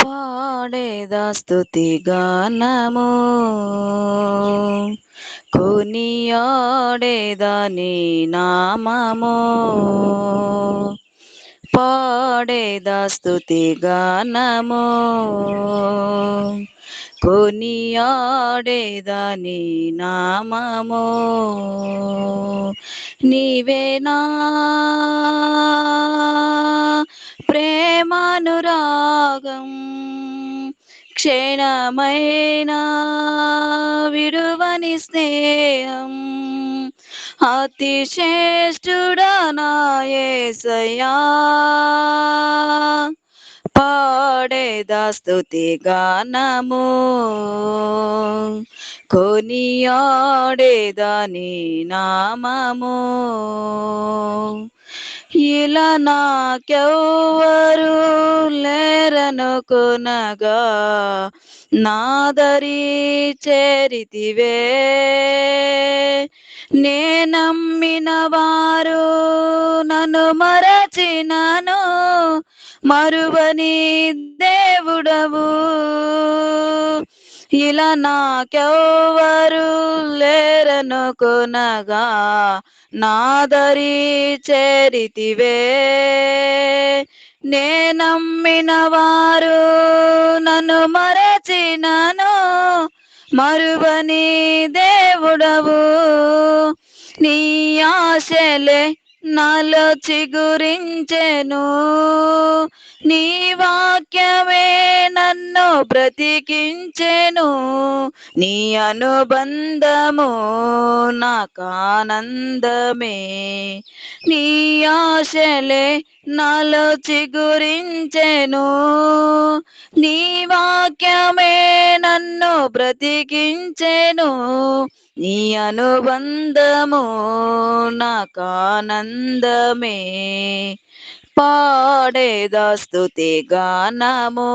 పాడేదా స్తుతి గానము కొనియాడేదా నీ నామము పాడేదా స్తుతి గానము కొనియాడేదా నీ నామము నీవేనా ప్రేమానురాగం క్షణమైనా విడువని స్నేహం అతి శ్రేష్ఠుడా నా యేసయ్యా పాడేదా స్తుతి గానము కొనియాడేదా నీ నామము ఇలా నాకెవ్వరు లేరనుకునగా నాదరి చేరితివే నే నమ్మిన వారు నన్ను మరచినను మరువని దేవుడవు ఇలా నాకెవ్వరు లేరనుకునగా నాదరి చేరితివే నే నమ్మిన వారు నన్ను మరచినను మరువని దేవుడవు నీ ఆశలే నాలో చిగురించెను నీ వాక్యమే నన్ను బ్రతికించెను నీ అనుబంధము నాకానందమే నీ ఆశలే నాలో చిగురించెను నీ వాక్యమే నన్ను బ్రతికించెను నీ అనుబంధము నాకానందమే పాడేదా స్తుతి గానము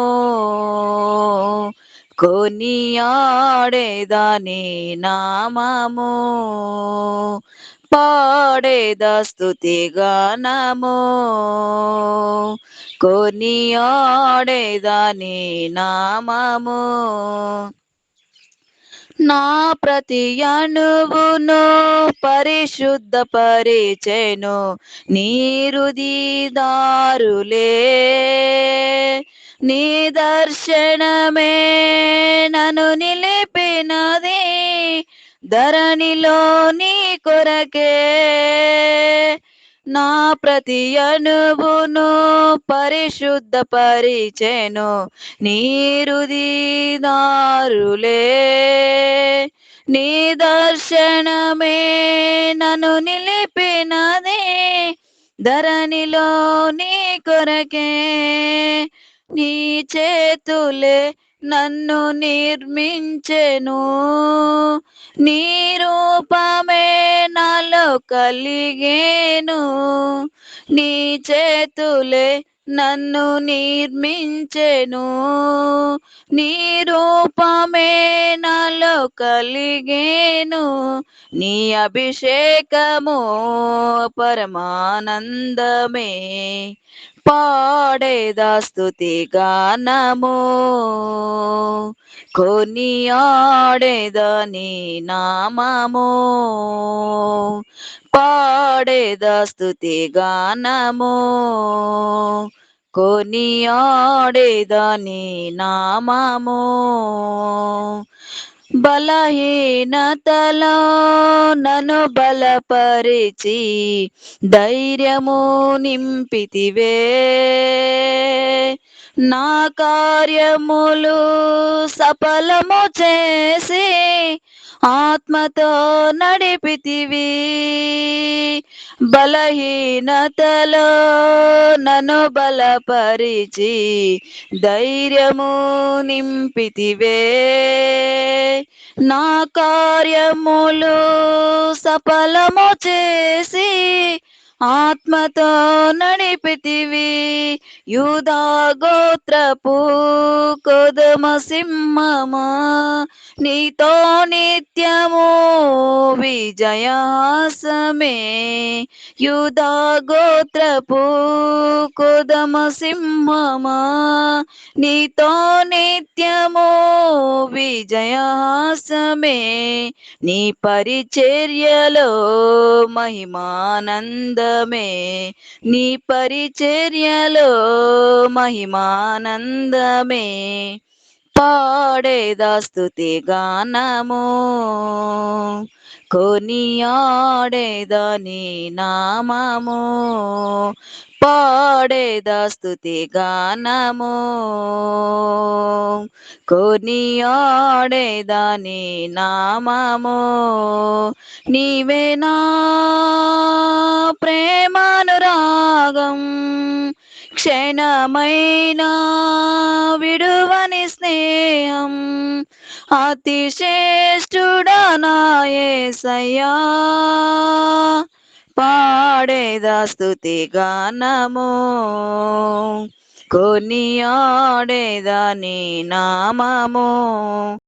కొనియాడేదా నీ నామము పాడేదా స్తుతి గానము కొనియాడేదా నీ నామము నా ప్రతి అణువును పరిశుద్ధపరిచెను నీరుదిదారులే నీ దర్శనమే నన్ను నిలిపినది ధరణిలో నీ కొరకే నా ప్రతి అణువును పరిశుద్ధపరిచెను నీరుదిదారులే నీ దర్శనమే నన్ను నిలిపినది ధరణిలో నీ కొరకే నీ చేతులే నన్ను నిర్మించెను నీ రూపమే నాలో కలిగేను నీ చేతులే నన్ను నిర్మించెను నీ రూపమే నాలో కలిగేను నీ అభిషేకము పరమానందమే పాడేదా స్తుతి గానము కొనియాడేదా నీ నామము పాడేదా స్తుతి గానము కొనియాడేదా నీ నామము బలహీనతలో నన్ను బలపరిచి ధైర్యము నింపితివే నా కార్యములు సఫలము చేసి ఆత్మతో నడిపితివి బలహీనతలో నన్ను బలపరిచి ధైర్యము నింపితివే నా కార్యములు సఫలము చేసి ఆత్మతో నడిపితివి యూదా గోత్రపు కొదమ సింహమా నీతో నిత్యము విజయాసమే యూదా గోత్రపు కొదమ సింహమా నీతో నిత్యము విజయాసమే, నీ పరిచర్యలో మహిమానందమే, నీ పరిచర్యలో మహిమానందమే. పాడేదా స్తుతి గానము, కొనియాడేదా నీ నామము, పాడేదా స్తుతి గానము, కొనియాడేదా నీ నామము. నీవే నా ప్రేమానురాగం, క్షణమైనా విడువని స్నేహం, అతిశ్రేష్ఠుడా నా యేసయ్యా. పాడేదా స్తుతి గానము, కొనియాడేదా నీ నామము.